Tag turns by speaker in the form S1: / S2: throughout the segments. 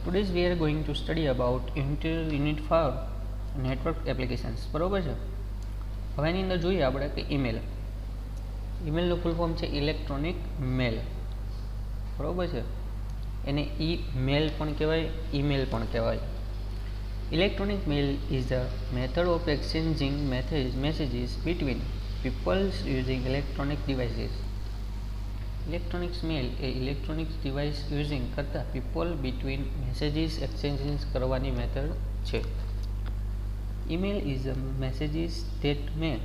S1: Today we are going to study about Unit 5 network applications. બરોબર છે. હવે એની અંદર જોઈએ આપણે કે ઈમેલનું ફૂલ ફોર્મ છે ઇલેક્ટ્રોનિક મેલ. બરોબર છે. એને ઈમેલ પણ કહેવાય, ઈમેલ પણ કહેવાય. Electronic mail is the method of exchanging messages between people using electronic devices. Electronic mail A electronic device using કરતા પીપલ બિટવીન મેસેજીસ એક્સચેન્જીસ કરવાની મેથડ છે. email is a messages that may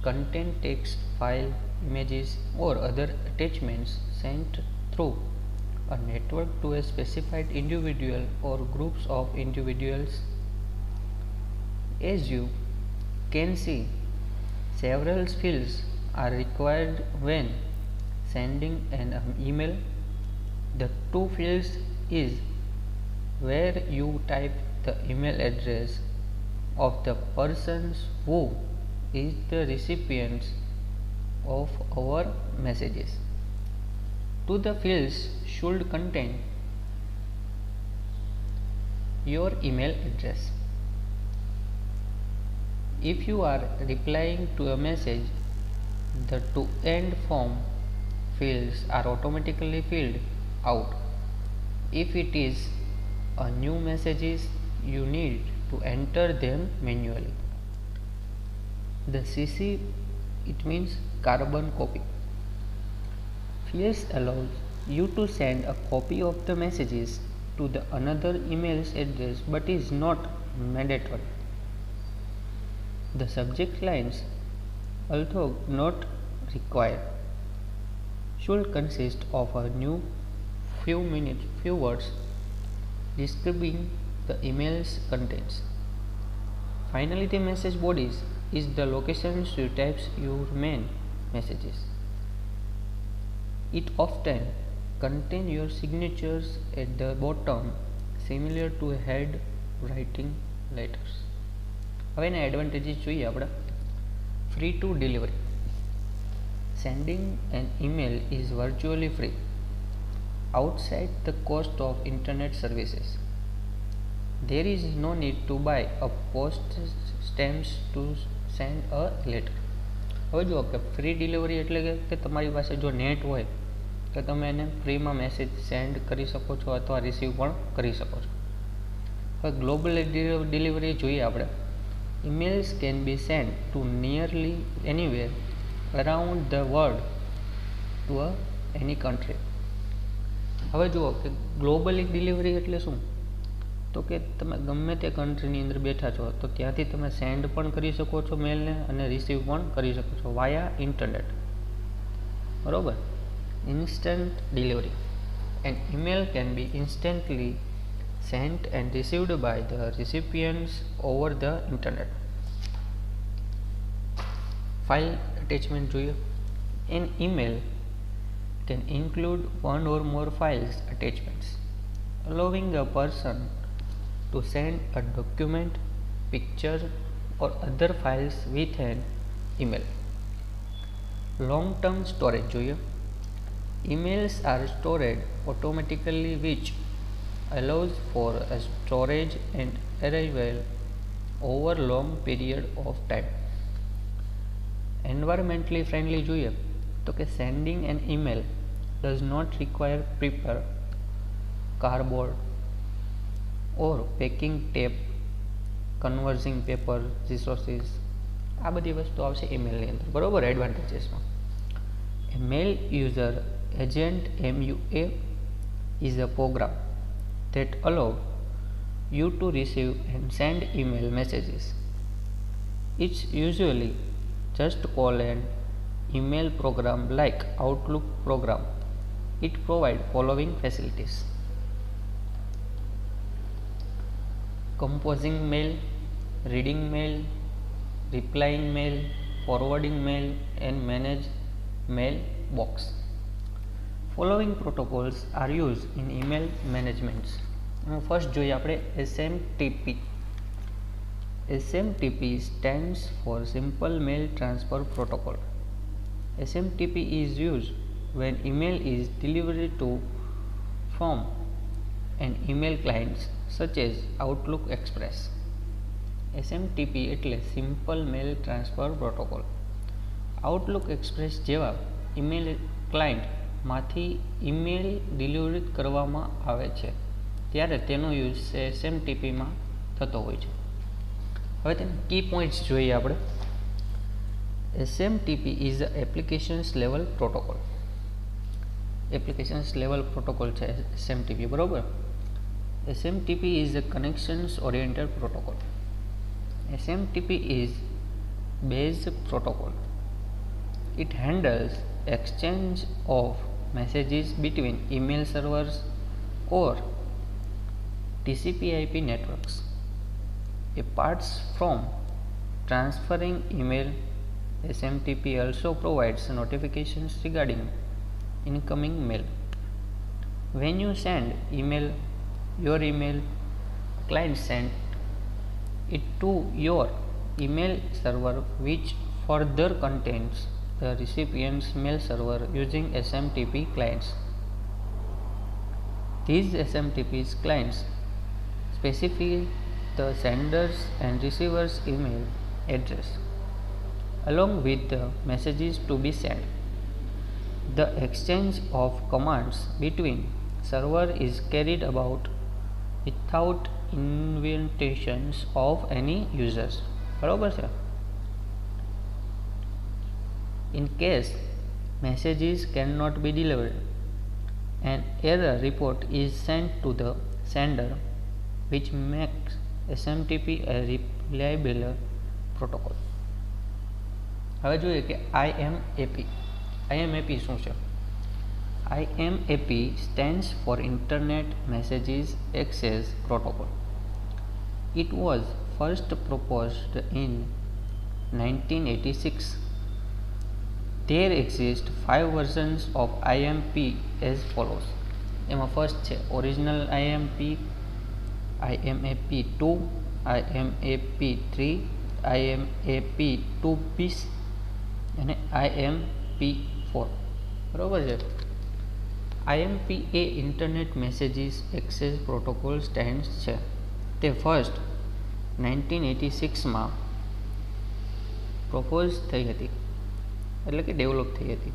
S1: contain text, file, images or other attachments sent through a network to a specified individual or groups of individuals. As you can see, several fields are required when sending an email. The two fields is where you type the email address of the persons who is the recipients of our messages. Two the fields should contain your email address. If you are replying to a message, the to end form fields are automatically filled out. If it is a new messages, you need to enter them manually. The CC, it means carbon copy, fields allows you to send a copy of the messages to the another email address but is not mandatory. The subject lines, although not required, should consist of a few words describing the email's contents. Finally, the message bodies is the locations you type your main messages. It often contains your signatures at the bottom, similar to head writing letters. હવે એના advantages જોઈએ આપણે. Free two delivery. Sending an email is virtually free outside the cost of internet services. There is no need to buy a post stamps to send a letter. હવે જુઓ કે free delivery એટલે કે તમારી પાસે જો નેટ હોય તો તમે એને ફ્રીમાં મેસેજ સેન્ડ કરી શકો છો અથવા રિસીવ પણ કરી શકો છો. હવે ગ્લોબલ ડિલિવરી જોઈએ આપણે. Emails can be sent to nearly anywhere around the world to any country. હવે જુઓ કે ગ્લોબલ ડિલિવરી એટલે શું? તો કે તમે ગમે તે કન્ટ્રીની અંદર બેઠા છો તો ત્યાંથી તમે સેન્ડ પણ કરી શકો છો મેલને અને રિસીવ પણ કરી શકો છો વાયા ઇન્ટરનેટ. બરોબર. Instant delivery. An email can be instantly sent and received by the recipients over the internet. File attachment જોઈએ. An email can include one or more files attachments, allowing a person to send a document, picture or other files with an email. Long-term storage જોઈએ. Emails are stored automatically, which allows for a storage and arrival over long period of time. Environmentally friendly જોઈએ તો કે sending an email does not require paper, cardboard or packing tape, conversing paper, resources. આ બધી વસ્તુ આવશે ઈમેલની અંદર. બરોબર. એડવાન્ટેજીસમાં a mail user agent MUA is a program that allows you to receive and send email messages. It's usually just call an email program like Outlook program. It provides following facilities: composing mail, reading mail, replying mail, forwarding mail and manage mail box. Following protocols are used in email management. First જોઈએ આપણે SMTP. SMTP stands for Simple Mail Transfer Protocol. SMTP is used when email is delivered to from and email clients such as Outlook Express. SMTP એટલે simple મેલ transfer protocol. Outlook express જેવા email ક્લાયન્ટમાંથી email delivery કરવામાં આવે છે ત્યારે તેનો use SMTPમાં થતો હોય છે. હવે તેના કી પોઈન્ટ્સ જોઈએ આપણે. SMTP is a applications level protocol. Applications level protocol છે SMTP, બરોબર. SMTP is a connections oriented protocol. SMTP is base protocol. It handles exchange of messages between email servers or TCP/IP networks. Apart from transferring email, SMTP also provides notifications regarding incoming mail. When you send email, your email client sends it to your email server, which further contains the recipient's mail server using SMTP clients. These SMTP clients specify the sender's and receiver's email address along with the messages to be sent. The exchange of commands between server is carried about without invitations of any users. બરોબર છે. In case messages cannot be delivered, an error report is sent to the sender, which makes SMTP a reliable protocol. હવે જોઈએ કે IMAP. IMAP શું છે? IMAP stands for Internet Messages Access Protocol. It was first proposed in 1986. There exist 5 versions of IMAP as follows. એમાં first છે original IMAP, IMAP 2, IMAP 3, IMAP 2bis અને IMAP 4. બરોબર છે. IMAP એ internet messages access protocol standard છે. તે first 1986માં propose થઈ હતી, એટલે કે ડેવલપ થઈ હતી.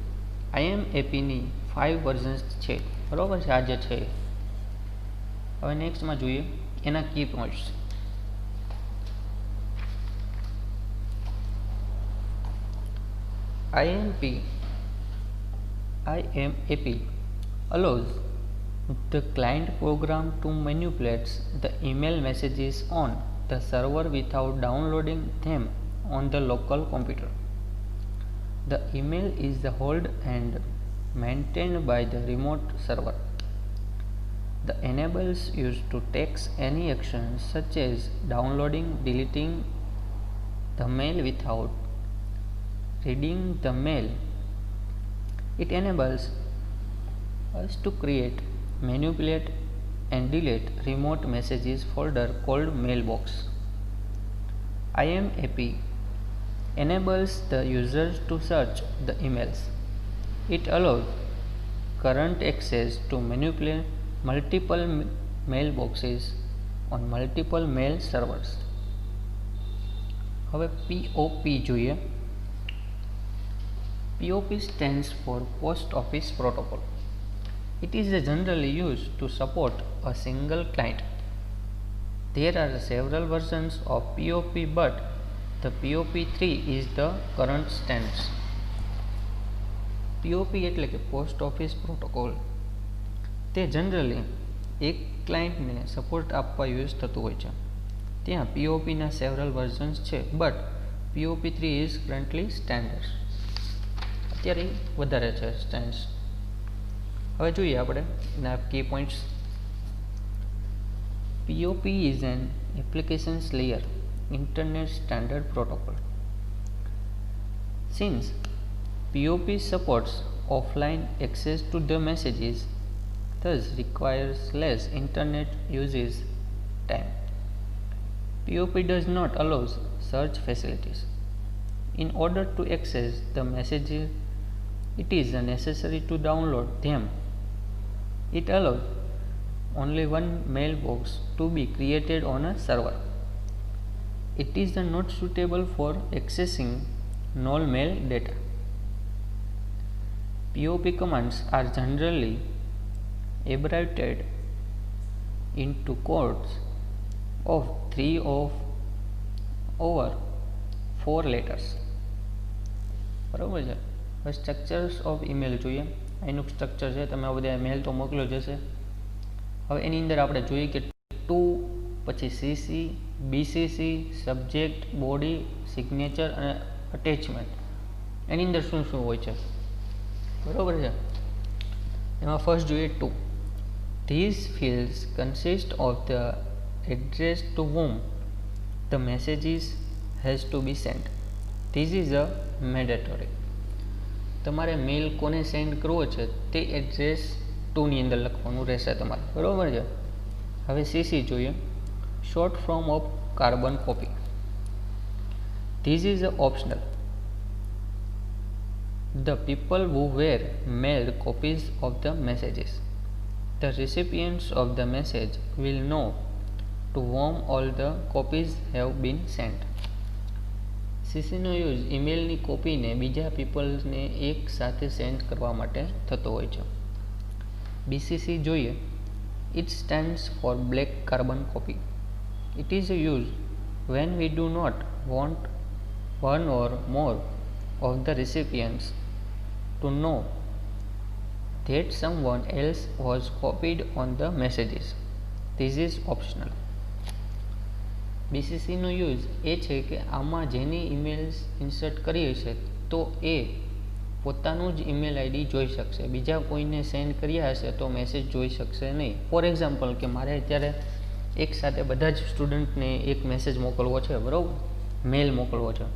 S1: IMAPની 5 વર્ઝન્સ છે, બરાબર છે, આ જે છે. હવે નેક્સ્ટમાં જોઈએ એના કી points. IMAP allows the client program to manipulate the email messages on the server without downloading them on the local computer. The email is held and maintained by the remote server. The enables use to take any actions such as downloading, deleting the mail without reading the mail. It enables us to create, manipulate and delete remote messages folder called mailbox. IMAP enables the users to search the emails. It allows current access to manipulate multiple mailboxes on multiple mail servers. હવે POP જોઈએ. POP stands for Post Office Protocol. It is generally used to support a single client. There are several versions of POP, but the POP3 is the current standard. POP એટલે કે post office protocol. તે generally એક ક્લાયન્ટને support આપવા use થતું હોય છે. ત્યાં POPના several versions છે, but POP3 is currently standard. અત્યારે વધારે છે સ્ટેન્ડર્ડ. હવે જોઈએ આપણે એના કી points. POP is an applications layer internet standard protocol. Since POP supports offline access to the messages, thus requires less internet usage time. POP does not allow search facilities. In order to access the messages, it is necessary to download them. It allows only one mailbox to be created on a server. It is not suitable for accessing non-mail data. POP commands are generally abbreviated into codes of 3 or over 4 letters. બરાબર છે. હવે structures of email જોઈએ. એનું structure છે, તમે આ બધા મેલ તો મોકલ્યો જશે. હવે એની અંદર આપણે જોઈએ કે ટુ, પછી CC, BCC, subject, body, signature અને અટેચમેન્ટ, એની અંદર શું શું હોય છે. બરાબર છે. એમાં ફર્સ્ટ જોઈએ two. These fields consist of the address to whom the messages has to be sent. This is a mandatory. તમારે મેલ કોને સેન્ડ કરવો છે તે એડ્રેસ ટુની અંદર લખવાનું રહેશે તમારે. બરાબર છે. હવે સીસી જોઈએ. Short form of carbon copy. This is optional. The people who were mailed copies of the messages. The recipients of the message will know to whom all the copies have been sent. સીસીનો use ઈમેલની કોપીને બીજા પીપલ્સને એક સાથે send કરવા માટે થતો હોય છે. બીસીસી જોઈએ. It stands for black carbon copy. It is use when we do not want one or more of the recipients to know that someone else was copied on the messages. This is optional. બીસીસીનો use એ છે કે આમાં જેની emails insert કરી હશે તો એ પોતાનું જ ઈમેલ આઈડી જોઈ શકશે, બીજા કોઈને સેન્ડ કર્યા હશે તો મેસેજ જોઈ શકશે નહીં. ફોર એક્ઝામ્પલ કે મારે અત્યારે એક સાથે બધા જ સ્ટુડન્ટને એક મેસેજ મોકલવો છે, બરાબર, મેલ મોકલવો છે.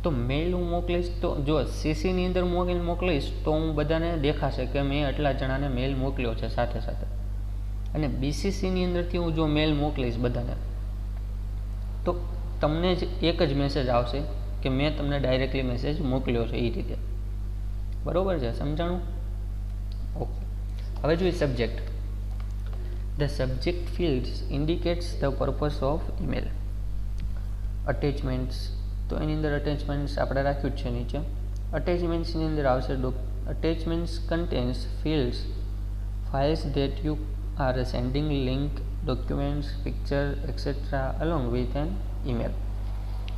S1: તો મેલ હું મોકલીશ તો જો સીસીની અંદર મોકલીશ તો હું બધાને દેખાશે કે મેં આટલા જણાને મેલ મોકલ્યો છે સાથે સાથે. અને બીસીસીની અંદરથી હું જો મેલ મોકલીશ બધાને તો તમને જ એક જ મેસેજ આવશે કે મેં તમને ડાયરેક્ટલી મેસેજ મોકલ્યો છે. એ રીતે બરાબર છે, સમજાણું? ઓકે. હવે જોઈએ subject. The subject fields indicates the purpose of email. Attachments, તો એની અંદર અટેચમેન્ટ્સ આપણે રાખ્યું જ છે નીચે. અટેચમેન્ટ્સની અંદર આવશે attachments contents fields files that you are sending link, documents, picture etcetera along with an email.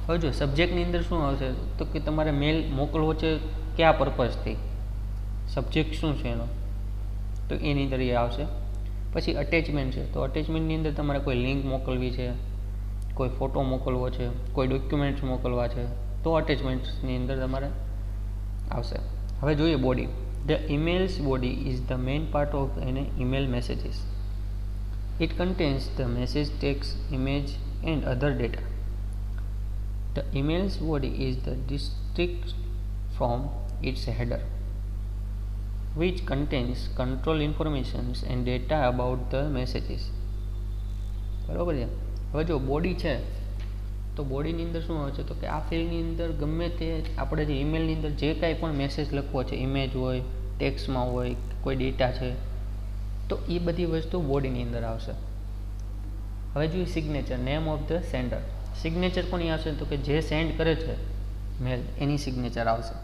S1: હવે જો સબ્જેક્ટની અંદર શું આવશે તો કે તમારે મેલ મોકલવો છે કયા પર્પઝથી, સબ્જેક્ટ શું છે એનો, તો એની અંદર એ આવશે. પછી અટેચમેન્ટ છે, તો અટેચમેન્ટની અંદર તમારે કોઈ લિંક મોકલવી છે, કોઈ ફોટો મોકલવો છે, કોઈ ડોક્યુમેન્ટ્સ મોકલવા છે, તો અટેચમેન્ટ્સની અંદર તમારે આવશે. હવે જોઈએ body. The emails body is the main part of an email messages. It contains the message text, image and other data. The email's body is the distinct from its header, which contains control information and data about the messages. બરાબર છે. હવે જો body છે તો બોડીની અંદર શું આવે છે તો કે આ ફિલ્ડની અંદર ગમે તે આપણે જે ઈમેલની અંદર જે કાંઈ પણ મેસેજ લખવો છે, ઇમેજ હોય, ટેક્સ્ટમાં હોય, કોઈ ડેટા છે, તો એ બધી વસ્તુ બોડીની અંદર આવશે. હવે જોઈએ signature, name of the sender. Signature કોની આવશે તો કે જે સેન્ડ કરે છે મેલ એની સિગ્નેચર આવશે.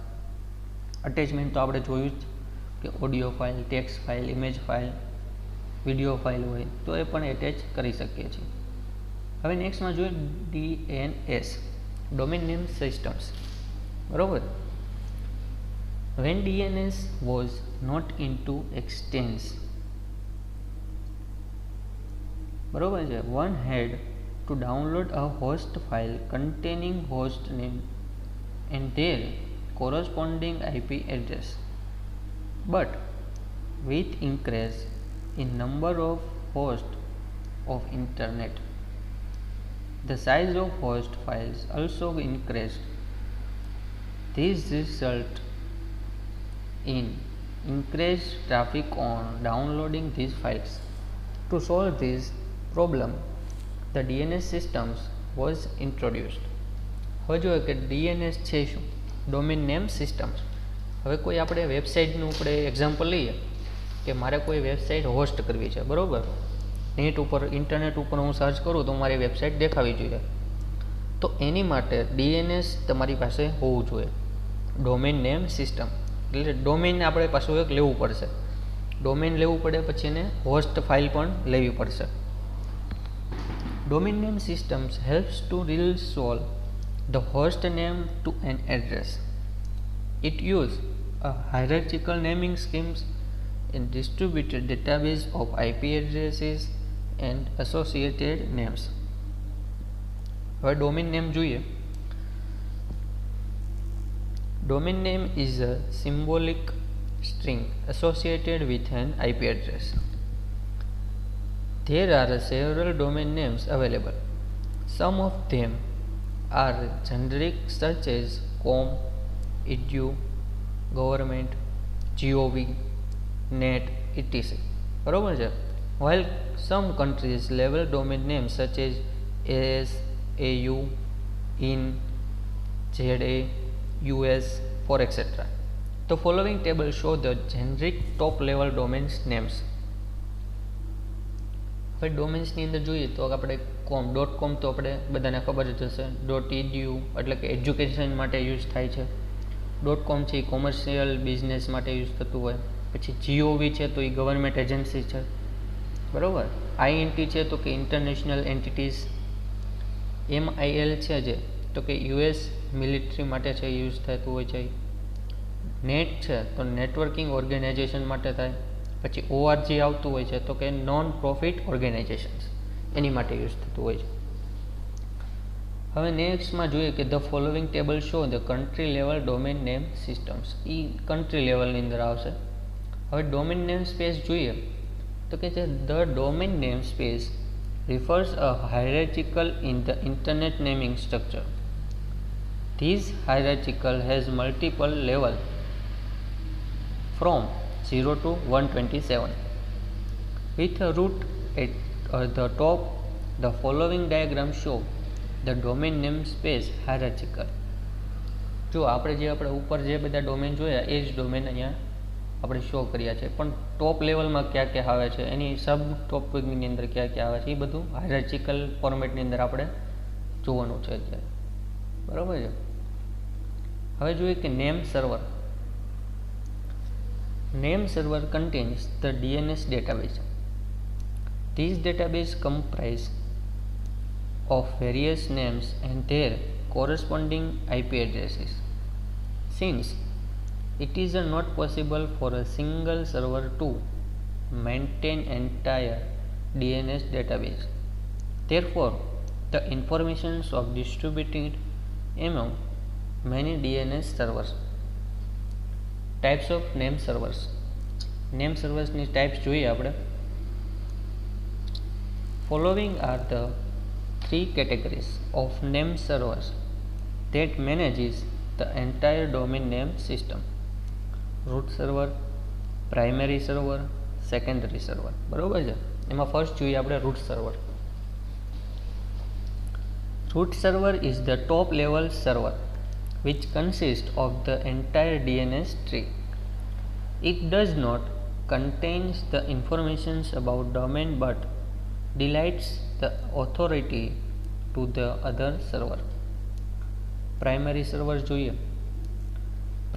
S1: અટેચમેન્ટ તો આપણે જોયું જ કે audio file, text file, image file, video file હોય તો એ પણ એટેચ કરી શકીએ છીએ. હવે નેક્સ્ટમાં જોઈએ DNS, ડોમેન નેમ સિસ્ટમ્સ. બરાબર. When DNS was not into extents, બરોબર છે, one had to download a host file containing host name and their corresponding IP address. But with increase in number of hosts of internet, the size of host files also increased. This result in increased traffic on downloading these files. To solve this problem, the DNS systems was introduced. હવે જોઈએ કે DNS છે શું, domain name systems. હવે કોઈ આપણે વેબસાઇટનું આપણે example લઈએ કે મારે કોઈ વેબસાઇટ હોસ્ટ કરવી છે, બરાબર, નેટ ઉપર ઇન્ટરનેટ ઉપર હું સર્ચ કરું તો મારી વેબસાઇટ દેખાવી જોઈએ. તો એની માટે DNS તમારી પાસે હોવું જોઈએ, ડોમેન નેમ સિસ્ટમ. એટલે ડોમેન આપણે પાછું એક લેવું પડશે, ડોમેન લેવું પડે, પછી એને હોસ્ટ ફાઇલ પણ લેવી પડશે. Domain name systems helps to resolve the host name to an address. It uses a hierarchical naming schemes and distributed database of IP addresses and associated names. હવે domain name જોઈએ. Domain name is a symbolic string associated with an IP address. There are several domain names available. Some of them are generic such as com, edu, government, gov, net, etc. બરોબર છે. While some countries level domain names such as AS, AU, IN, ZA, US, for etc. The following table show the generic top level domains names. હવે ડોમેન્સની અંદર જોઈએ તો આપણે .com તો આપણે બધાને ખબર જ હશે. .edu એટલે કે એજ્યુકેશન માટે યુઝ થાય છે. .com છે એ કોમર્શિયલ બિઝનેસ માટે યુઝ થતું હોય. પછી gov છે તો એ ગવર્મેન્ટ એજન્સી છે, બરાબર. INT છે તો કે ઇન્ટરનેશનલ એન્ટિટીઝ. MIL છે જે તો કે US મિલિટરી માટે છે, યુઝ થતું હોય છે. નેટ છે તો નેટવર્કિંગ ઓર્ગેનાઇઝેશન માટે થાય. પછી ORG આવતું હોય છે તો કે નોન પ્રોફિટ ઓર્ગેનાઇઝેશન્સ, એની માટે યુઝ થતું હોય છે. હવે નેક્સ્ટમાં જોઈએ કે the following table show the country level domain name systems. A country લેવલની અંદર આવશે. હવે ડોમેન નેમ સ્પેસ જોઈએ તો કે જે the domain name space refers a hierarchical in the internet naming structure. This hierarchical has multiple levels from 0 to 127 with a root at the top. The following diagram show the domain name space hierarchical. જો આપણે ઉપર જે બધા domain જોયા એ જ domain અહીંયા આપણે show કર્યા છે, પણ ટોપ લેવલમાં ક્યાં ક્યાં આવે છે, એની સબ ટોપિકની અંદર ક્યાં ક્યાં આવે છે, એ બધું હાયરાર્ચિકલ ફોર્મેટની અંદર આપણે જોવાનું છે અત્યારે, બરાબર છે. હવે જોઈએ કે name server. Name server contains the DNS database. These database comprise of various names and their corresponding IP addresses. Since it is not possible for a single server to maintain entire DNS database, therefore the information is distributed among many DNS servers. Types of name servers. Name servers ની types જોઈએ આપણે. Following are the three categories of name servers that manages the entire domain name system. Root server, primary server, secondary server. બરોબર છે. એમાં first જોઈએ આપણે root server. Root server is the top level server which consists of the entire DNS tree. It does not contain the information about domain but delegates the authority to the other server. Primary server જોઈએ.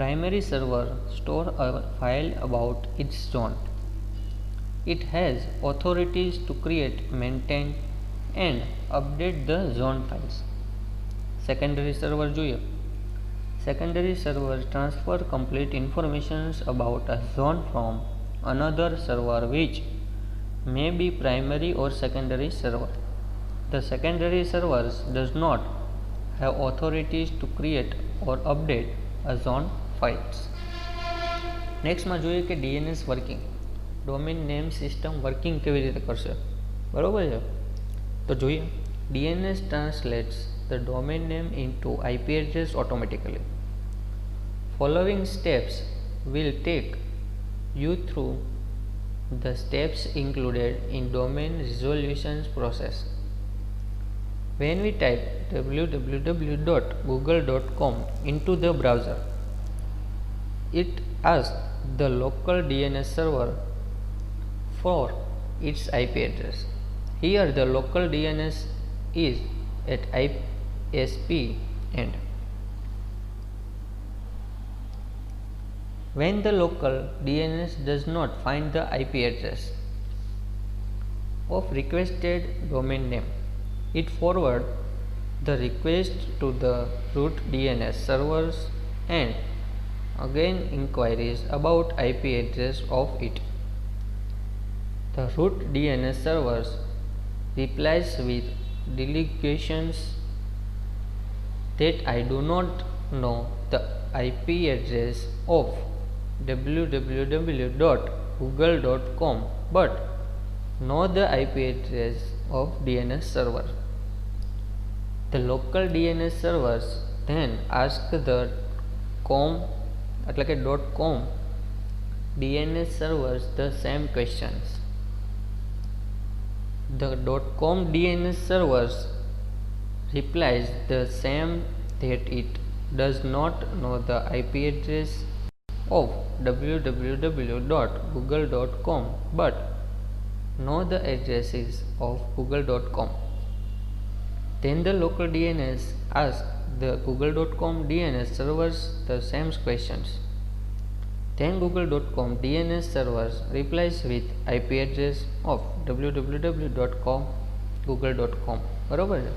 S1: Primary server store a file about its zone. It has authorities to create, maintain and update the zone files. Secondary server જોઈએ. Secondary server transfer complete information about a zone from another server which may be primary or secondary server. The secondary servers does not have authorities to create or update a zone files. Next માં જોઈએ કે DNS working. Domain name system working કેવી રીતે કરશે, બરોબર છે. તો જોઈએ DNS translates the domain name into IP address automatically. Following steps will take you through the steps included in domain resolution process. When we type www.google.com into the browser, it asks the local DNS server for its IP address. Here the local DNS is at ISP end. When the local DNS does not find the IP address of requested domain name, it forwards the request to the root DNS servers and again inquiries about IP address of it. The root DNS servers replies with delegations that I do not know the IP address of www.google.com but know the IP address of DNS server. The local DNS servers then ask the .com DNS servers the same questions. The .com DNS servers replies the same that it does not know the IP address of www.google.com but know the addresses of google.com. Then the local DNS asks the google.com DNS servers the same questions. Then google.com DNS servers replies with IP address of www.google.com. बरोबर है.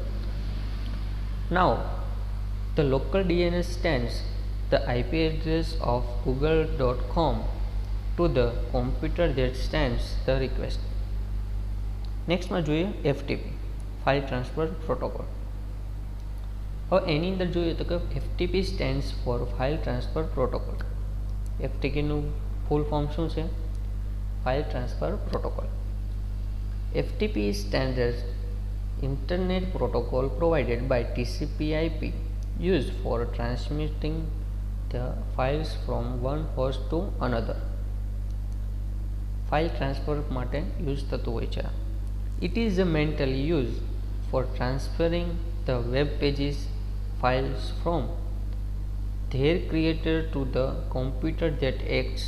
S1: Now the local DNS sends the IP address of google.com to the computer that sends the request. Next में જોઈએ FTP file transfer protocol. હવે એની અંદર જોઈએ તો કે FTP stands for file transfer protocol. FTPનું ફૂલ ફોર્મ શું છે? File transfer protocol. FTP is standard internet protocol provided by TCP/IP used for transmitting the files from one host to another. File transfer માટે use થતું હોય છે. It is mainly used for transferring the web pages files from their creator to the computer that acts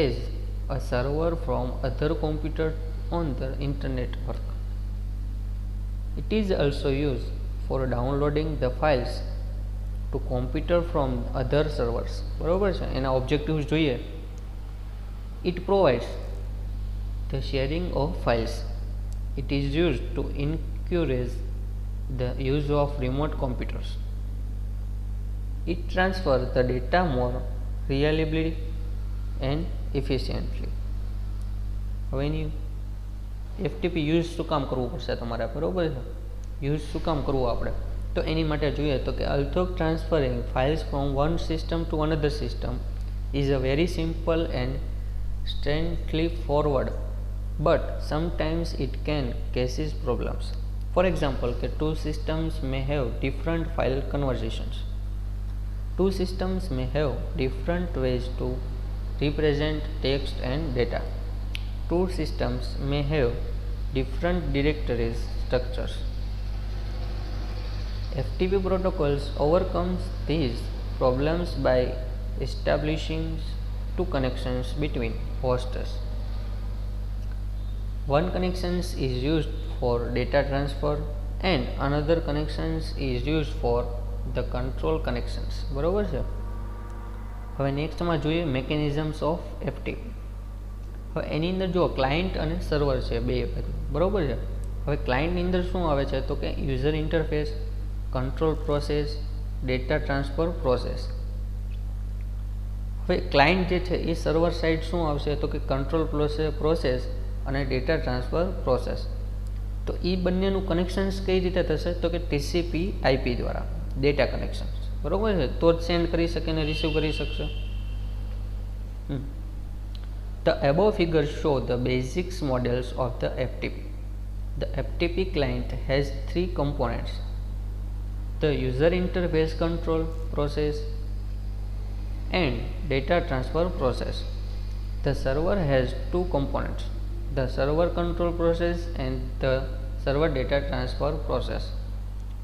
S1: as a server from other computer on the internet network. It is also used for downloading the files to computer from other servers. બરોબર છે. એના objectives જોઈએ. It provides the sharing of files. It is used to encourage the use of remote computers. It transfers the data more reliably and efficiently. હવે એની FTP use શું કામ કરવું પડશે તમારે? બરોબર છે. યુઝ શું કામ કરવું આપણે? તો એની માટે જોઈએ તો કે although transferring files from one system to another system is a very simple and straightforward, but sometimes it can cause problems. For example, two systems may have different file conversions. Two systems may have different ways to represent text and data. Two systems may have different directories structures. FTP protocols overcomes these problems by establishing two connections between hosts. One connection is used for data transfer and another connection is used for the control connections. બરોબર છે. હવે નેક્સ્ટમાં જોઈએ મેકેનિઝમ્સ of FTP. હવે એની અંદર જો client અને server છે બે બધું. બરોબર છે. હવે ક્લાયન્ટની અંદર શું આવે છે તો કે user interface, control process, data transfer process. હવે ક્લાયન્ટ જે છે એ સર્વર સાઇડ શું આવશે તો કે કંટ્રોલ પ્રોસેસ અને ડેટા ટ્રાન્સફર પ્રોસેસ. તો એ બંનેનું કનેક્શન્સ કઈ રીતે થશે તો કે TCP/IP દ્વારા ડેટા કનેક્શન્સ. બરોબર છે. તો જ સેન્ડ કરી શકે ને રિસીવ કરી શકશે. The above figures show the basics models of the FTP. The FTP client has three components: the user interface control process and data transfer process. The server has two components: the server control process and the server data transfer process.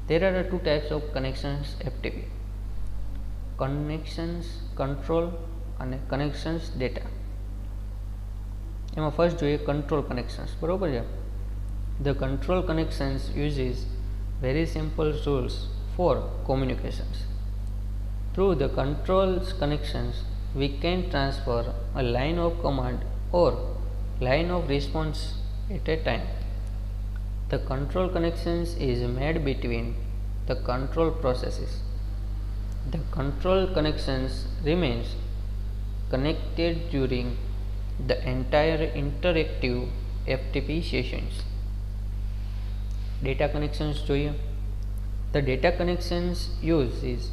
S1: There are two types of connections FTP: connections control and connections data. એમાં first જોઈએ control connections. બરોબર છે. The control connections uses very simple rules for communications. Through the control connections, we can transfer a line of command or line of response at a time. The control connections is made between the control processes. The control connections remains connected during the entire interactive FTP sessions. Data connections જોઈએ. The data connections uses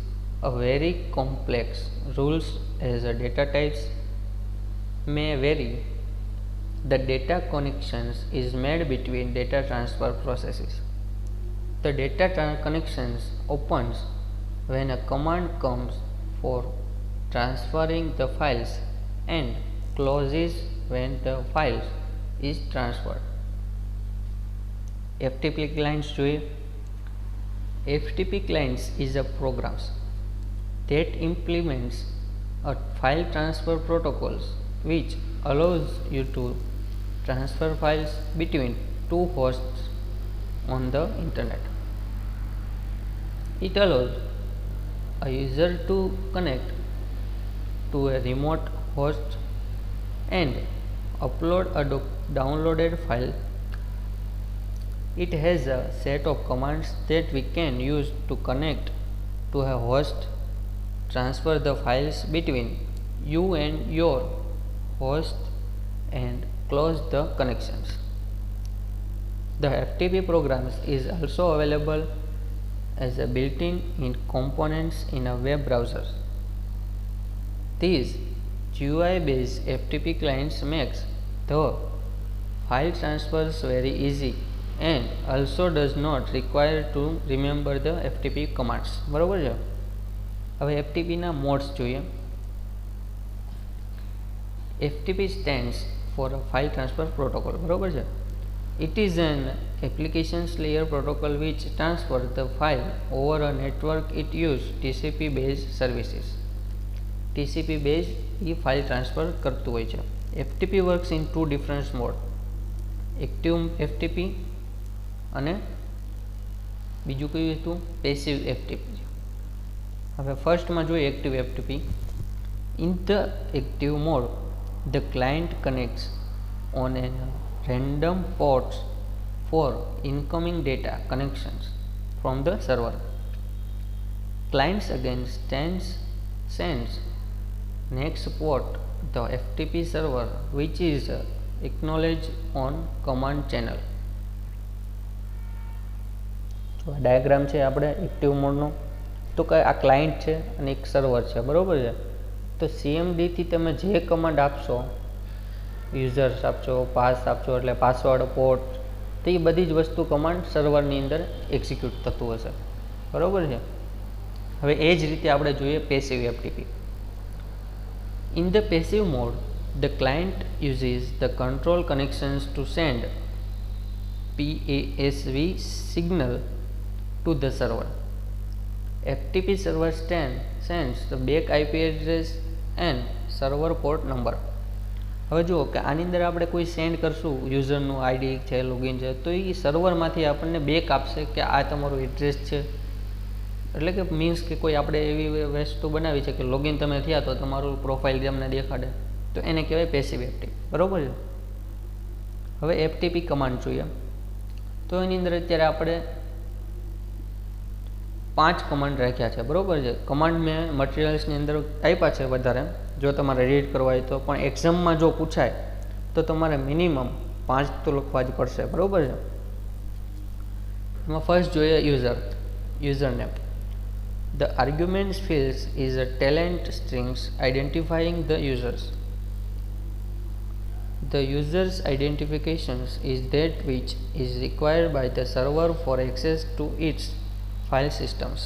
S1: a very complex rules as a data types may vary. The data connections is made between data transfer processes. The data connections opens when a command comes for transferring the files and closes when the files is transferred. FTP clients જોઈએ. FTP clients is a programs that implements a file transfer protocols which allows you to transfer files between two hosts on the internet. It allows a user to connect to a remote host and upload a downloaded file. It has a set of commands that we can use to connect to a host, transfer the files between you and your host, and close the connections. The FTP programs is also available as a built-in components in a web browser. These GUI-based FTP clients makes the file transfers very easy and also does not require to remember the FTP commands. બરોબર છે. હવે FTP ના modes જોઈએ. FTP stands for a file transfer protocol. બરોબર છે. It is an applications layer protocol which transfers the file over a network. It uses TCP based services. TCP based A file transfer કરતું હોય છે. FTP works in two different modes, active FTP અને બીજું કયું હતું passive FTP. હવે ફર્સ્ટમાં જોઈએ active FTP. In the active mode, the client connects on a random ports for incoming data connections from the server. Clients again sends next port the FTP server which is acknowledged on command channel. તો આ diagram છે આપણે active મોડનો. તો કે આ client છે અને એક સર્વર છે. બરાબર છે. તો CMDથી તમે જે કમાન્ડ આપશો, યુઝર્સ આપશો, પાસ આપશો એટલે પાસવર્ડ, પોર્ટ, તો એ બધી જ વસ્તુ કમાન્ડ સર્વરની અંદર એક્ઝિક્યુટ થતું હશે. બરાબર છે. હવે એ જ રીતે આપણે જોઈએ passive FTP. In the passive mode, the client uses the control connections to send PASV signal to the server. FTP server sends the back IP address and server port number. હવે જુઓ કે આની અંદર આપણે કોઈ સેન્ડ કરશું યુઝરનું ID છે, login છે, તો એ સર્વરમાંથી આપણને બેક આપશે કે આ તમારું એડ્રેસ છે. એટલે કે મીન્સ કે કોઈ આપણે એવી વસ્તુ બનાવી છે કે લોગિન તમે થયા તો તમારું પ્રોફાઇલ તમને દેખાડે, તો એને કહેવાય પેસિવ FTP. બરાબર છે. હવે FTP કમાન્ડ જોઈએ. તો એની અંદર અત્યારે આપણે 5 કમાન્ડ રાખ્યા છે. બરાબર છે. કમાન્ડ મેં મટીરિયલ્સની અંદર આપ્યા છે વધારે, જો તમારે રીડ કરવા હોય તો. પણ એક્ઝામમાં જો પૂછાય તો તમારે મિનિમમ 5 તો લખવા જ પડશે. બરાબર છે. એમાં ફર્સ્ટ જોઈએ username. The argument field is a talent strings identifying the users. The user's identifications is that which is required by the server for access to its file systems.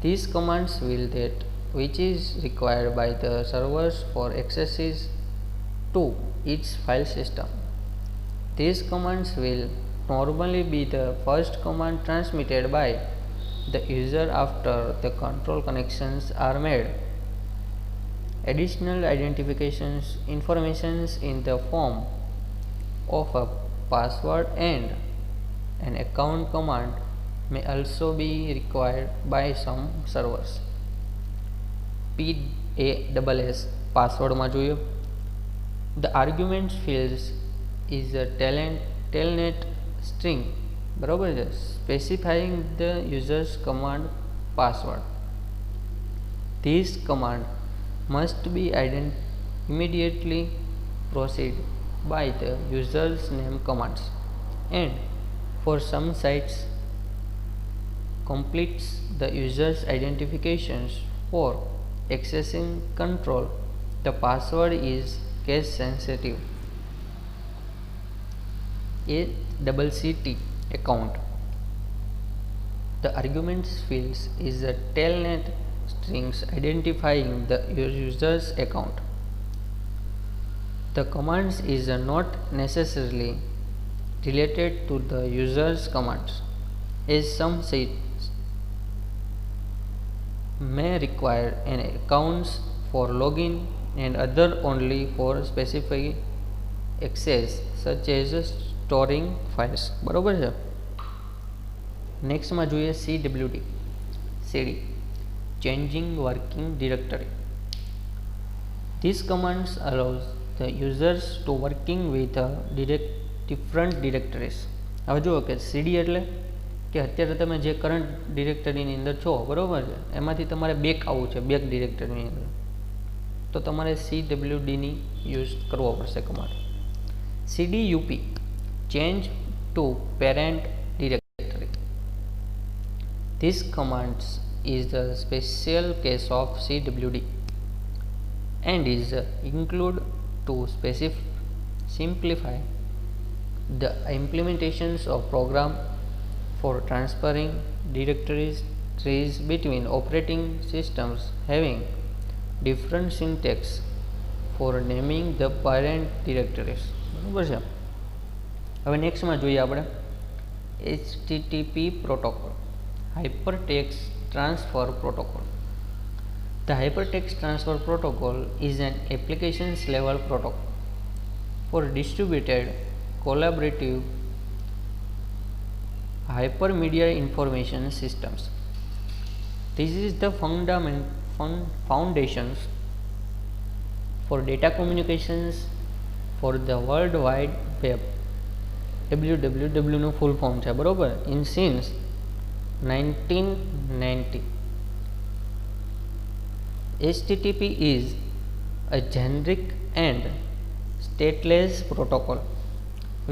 S1: These commands will that which is required by the servers for accesses to its file system. These commands will normally be the first command transmitted by the user after the control connections are made. Additional identifications informations in the form of a password and an account command may also be required by some servers. PASS password માં જોઈએ. The argument fields is a telnet string, બરોબર છે, specifying the user's command password. This command must be immediately proceed by the user's name commands, and for some sites completes the user's identifications. For accessing control, the password is case sensitive. ACCT account. The arguments fields is a telnet strings identifying the user's account. The commands is not necessarily related to the user's commands, as some sites may require an accounts for login and other only for specific access, such as storing files. બરોબર છે. નેક્સ્ટમાં જોઈએ CWD CD, changing working directory. This commands allows the users to working with different directories. હવે જુઓ કે CD એટલે કે અત્યારે તમે જે કરંટ ડિરેક્ટરીની અંદર છો, બરાબર છે, એમાંથી તમારે બેક આવવું છે, બેક ડિરેક્ટરીની અંદર, તો તમારે CWDની યુઝ કરવો પડશે command. CDUP, change to parent directory. This command is the special case of CWD and is included to simplify the implementations of program for transferring directories trees between operating systems having different syntax for naming the parent directories. બરાબર છે. હવે નેક્સ્ટમાં જોઈએ આપણે HTTP protocol, hypertext transfer protocol. The hypertext transfer protocol is an applications level protocol for distributed collaborative hypermedia information systems. This is the foundations for data communications for the World Wide Web. WWW નું full form છે, બરોબર, in since 1990. HTTP is a generic and stateless protocol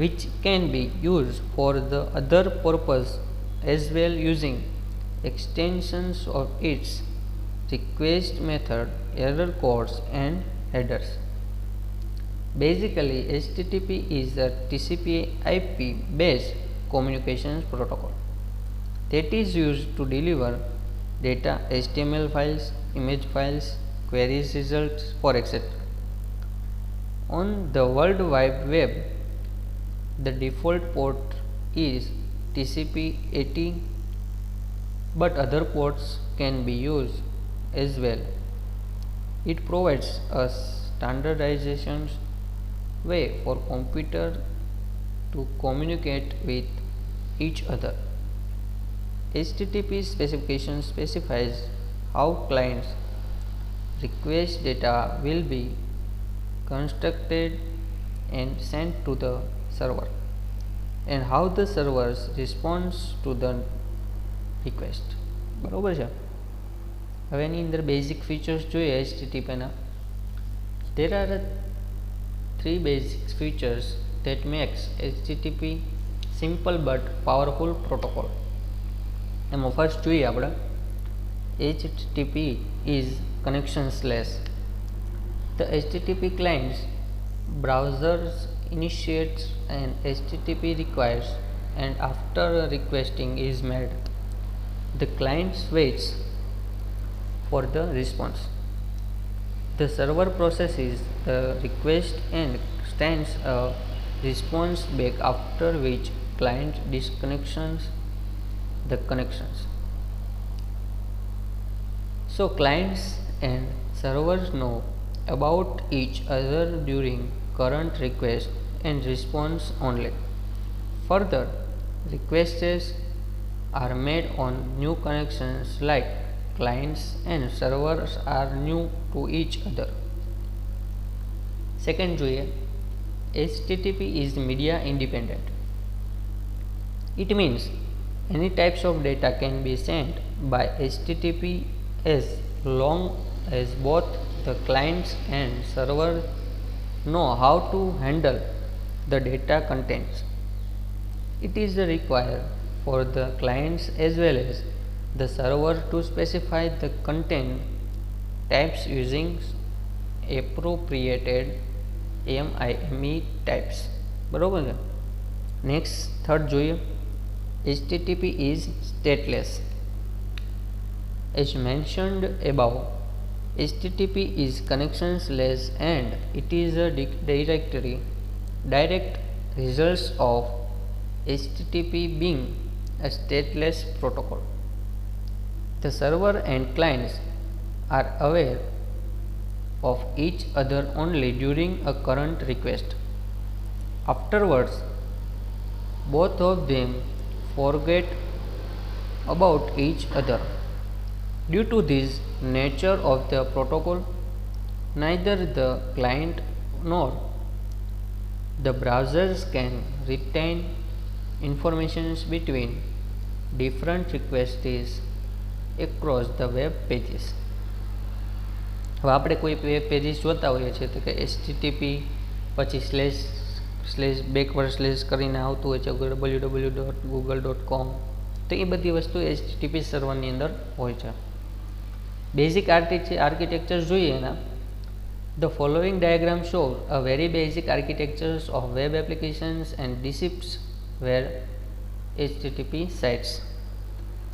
S1: which can be used for the other purpose as well, using extensions of its request method, error codes and headers. Basically, HTTP is a TCP/IP based communications protocol that is used to deliver data, HTML files, image files, queries results, for etc. On the World Wide Web, the default port is TCP/80, but other ports can be used as well. It provides a standardization way for computer to communicate with each other. HTTP specification specifies how clients request data will be constructed and sent to the server, and how the servers responds to the request. બરોબર છે. હવે એની અંદર basic features જોઈએ HTTPના. There are 3 basic features that makes HTTP simple but powerful protocol. એમાં first જોઈએ આપણે, HTTP is connectionless. The HTTP client's browsers initiates an HTTP request, and after a requesting is made, the client waits for the response. The server processes the request and sends a response back, after which client disconnects the connections. So clients and servers know about each other during current request and response only. Further, requests are made on new connections like clients and servers are new to each other. Second જોઈએ, HTTP is media independent. It means any types of data can be sent by HTTP as long as both the clients and server know how to handle the data contents. It is required for the clients as well as the server to specify the content types using appropriated MIME types. બરોબર છે. Next third જોઈએ, HTTP is stateless. As mentioned above, HTTP is connectionless and it is a direct results of HTTP being a stateless protocol. The server and clients are aware of each other only during a current request. Afterwards, both of them forget about each other. Due to this nature of the protocol, neither the client nor the browsers can retain information between different requests across the web pages. હવે આપણે કોઈ web pages જોતા હોઈએ છીએ તો કે HTTP પછી // કરીને આવતું હોય છે www.google.com, તો એ બધી વસ્તુ HTTP સર્વરની અંદર હોય છે. બેઝિક આર્કિટેક્ચર જોઈએ એના, the following diagram shows a very basic architectures of web applications and depicts where HTTP sites.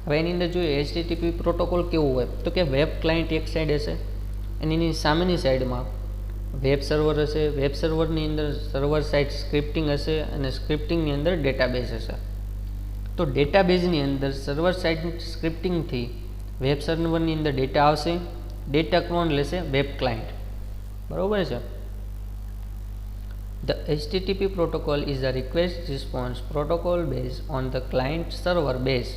S1: હવે એની અંદર જોઈએ HTTP પ્રોટોકોલ કેવું હોય તો કે વેબ ક્લાયન્ટ એક સાઈડ હશે, એની સામેની સાઈડમાં વેબ સર્વર હશે, વેબ સર્વરની અંદર સર્વર સાઇડ સ્ક્રિપ્ટિંગ હશે અને સ્ક્રિપ્ટિંગની અંદર ડેટાબેઝ હશે. તો ડેટાબેઝની અંદર સર્વર સાઇડ સ્ક્રિપ્ટિંગથી વેબ સર્વરની અંદર ડેટા આવશે, ડેટા કોણ લેશે? Web client. બરાબર છે. The HTTP protocol is a request response protocol based on the client server based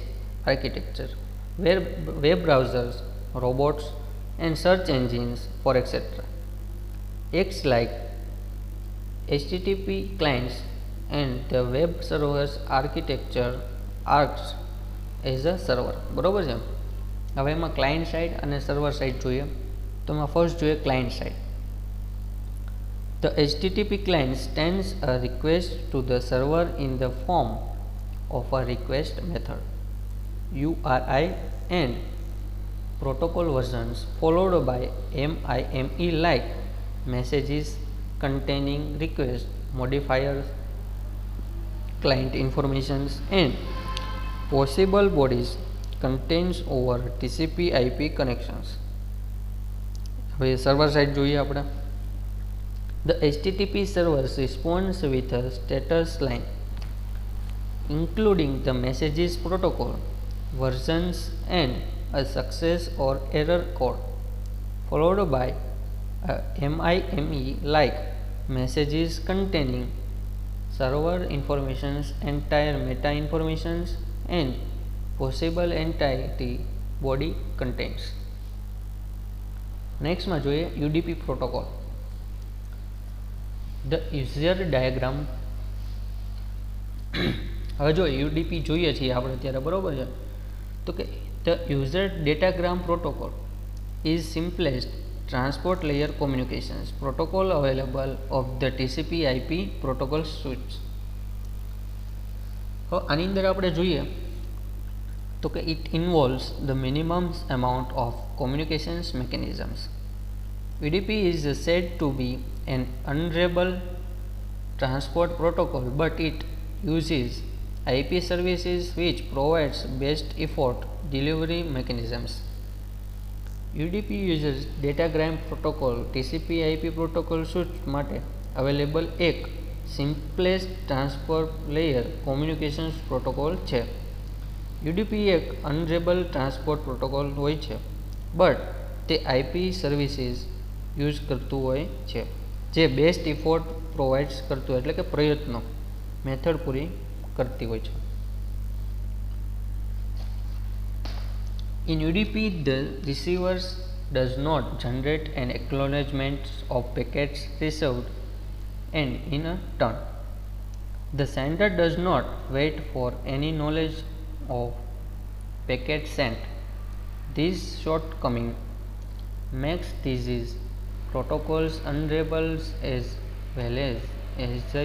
S1: architecture where web browsers, robots and search engines for etc. acts like HTTP clients and the web servers architecture acts as a server. બરોબર છે. હવે એમાં client side અને server side જોઈએ તો એમાં first જોઈએ client side. The HTTP client sends a request to the server in the form of a request method, URI and protocol versions followed by MIME like messages containing request modifiers, client informations and possible bodies contains over TCP/IP connections. હવે server side જોઈએ આપણે. The HTTP servers responds with a status line including the messages protocol versions and a success or error code followed by MIME like messages containing server informations, entire meta informations and possible entity body contents. Next માં જોઈએ UDP protocol. The user diagram. હવે જો UDP જોઈએ છીએ આપણે ત્યારે, બરોબર છે, તો કે the user datagram protocol is simplest transport layer communications protocol available of the TCP/IP protocol suites. હવે આની અંદર આપણે જોઈએ તો કે it involves the minimum amount of communications mechanisms. UDP is said to be an unreliable transport protocol, but it uses IP services which provides best effort delivery mechanisms. UDP uses datagram protocol TCP/IP protocol suite માટે available એક simplest transport layer communications protocol છે. UDP એક unreliable transport protocol હોય છે, but તે IP services use કરતું હોય છે જે બેસ્ટ ઇફોર્ટ પ્રોવાઇડ્સ કરતું હોય, એટલે કે પ્રયત્નો મેથડ પૂરી કરતી હોય છે. In UDP, the receiver does not generate an acknowledgement of packets received and in a turn, the sender does not wait for any knowledge of packet sent. This shortcoming makes these protocols unreliable as well as the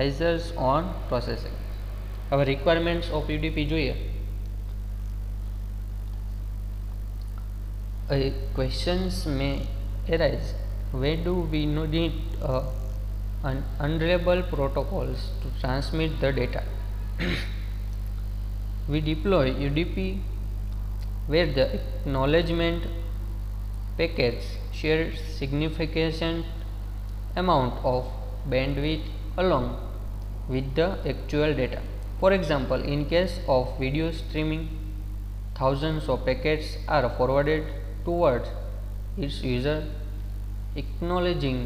S1: errors on processing. હવે requirements of UDP જોઈએ. Questions may arise, where do we need an unreliable protocols to transmit the data? We deploy UDP where the acknowledgement packets share significant amount of bandwidth along with the actual data. For example, in case of video streaming, thousands of packets are forwarded towards its user. Acknowledging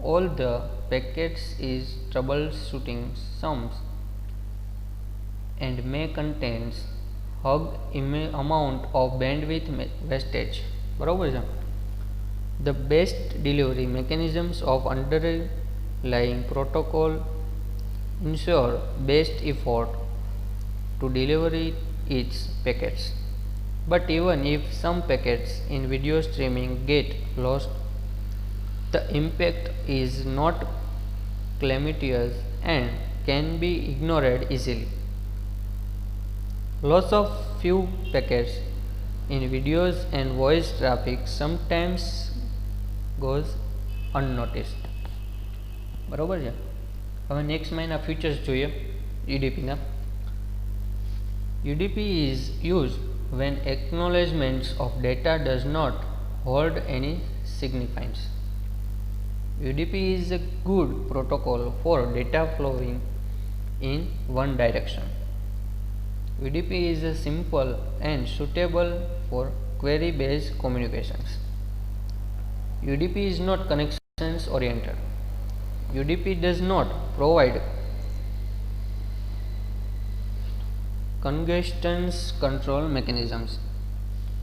S1: all the packets is troubleshooting sums and may contain huge amount of bandwidth wastage. બરોબર છે. The best delivery mechanisms of underlying protocol ensure best effort to deliver its packets. But even if some packets in video streaming get lost, the impact is not calamitous and can be ignored easily. Loss of few packets in videos and voice traffic sometimes goes unnoticed. બરોબર છે. હવે નેક્સ્ટમાં એના features જોઈએ યુડીપીના. UDP is used when acknowledgements of data does not hold any significance. UDP is a good protocol for data flowing in one direction. UDP is simple and suitable for query-based communications. UDP is not connections oriented. UDP does not provide congestion control mechanisms.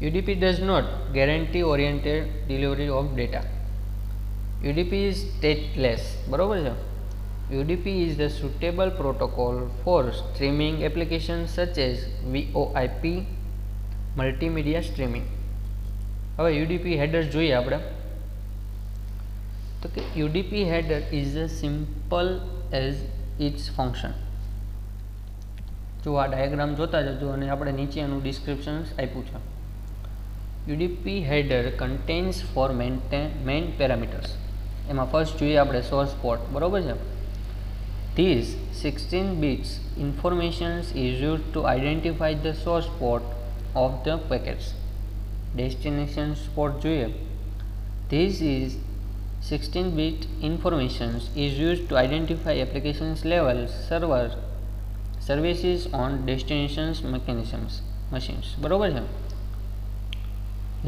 S1: UDP does not guarantee oriented delivery of data. UDP is stateless. બરોબર છે. UDP is the suitable protocol for streaming applications such as VoIP, multimedia streaming. હવે UDP headers જોઈએ આપણે. તો કે UDP header is as simple as its function. જો આ diagram જોતા જજો અને આપણે નીચે એનું ડિસ્ક્રિપ્શન આપ્યું છે. UDP header contains four main parameters. એમાં ફર્સ્ટ જોઈએ આપણે સોર્સ પોર્ટ. બરોબર છે. These 16 bits information is used to identify the source port of the packets. Destination port જોઈએ. This is 16-bit information is used to identify applications level server services on destinations machines. બરોબર છે.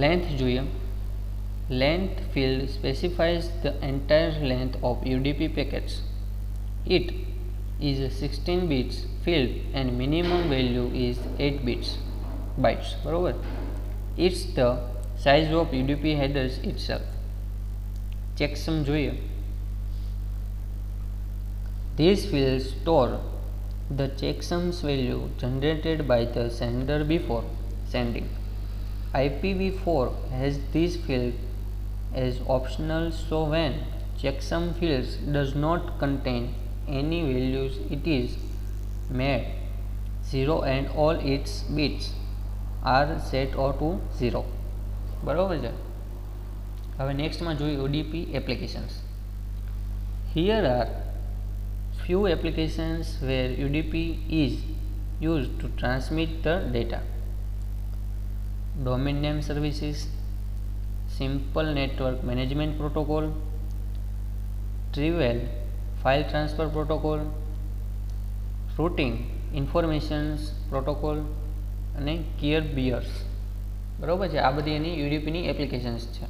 S1: Length જોઈએ. Length field specifies the entire length of UDP packets. It is a 16 bits field and minimum value is 8 bytes. બરોબર. It's the size of UDP headers itself. Checksum જોઈએ. These fields store the checksums value generated by the sender before sending. IPv4 has this field as optional, so when checksum fields does not contain any values, it is made 0 and all its bits are set to 0. બરોબર છે. હવે નેક્સ્ટમાં જોઈએ UDP applications. Here are few applications where UDP is used to transmit the data. Domain name services, simple network management protocol, trivial file transfer protocol, routing informations protocol અને Care Bears. બરોબર છે. આ બધી એની UDP ની applications છે.